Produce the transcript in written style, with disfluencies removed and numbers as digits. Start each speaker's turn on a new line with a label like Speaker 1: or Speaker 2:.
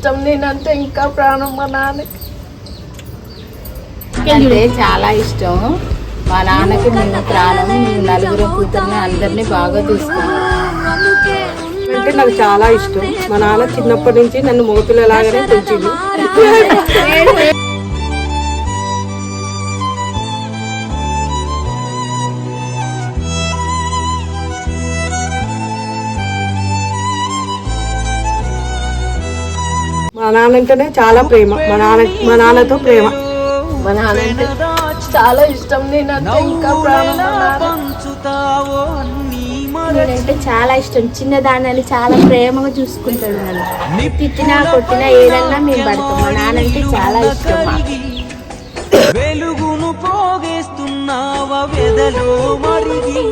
Speaker 1: ఇష్టం నేనంటే ఇంకా ప్రాణం మా నాన్నకి
Speaker 2: అంటే చాలా ఇష్టం. మా నాన్నకి మేము ప్రాణం. మేము నలుగురు కూతుర్ని అందరినీ బాగా చూసుకున్నాం.
Speaker 3: అంటే నాకు చాలా ఇష్టం. మా నాన్న చిన్నప్పటి నుంచి నన్ను మగపిల్లలాగానే పెంచింది. మా నాన్న అంటేనే చాలా ప్రేమ. మా నాన్నతో ప్రేమ.
Speaker 1: మా నాన్న అంటే చాలా ఇష్టం నేనంటే ఇంకా ప్రాణం మా నాన్న.
Speaker 4: నేనంటే చాలా ఇష్టం. చిన్నదాన్ని చాలా ప్రేమగా చూసుకుంటాడు. నన్ను తిట్టినా కొట్టినా ఏదన్నా మేము పడతాం. మా నాన్న అంటే చాలా ఇష్టం మాకు.
Speaker 5: వెలుగును పోగేస్తున్నావా వెదలో మరిగి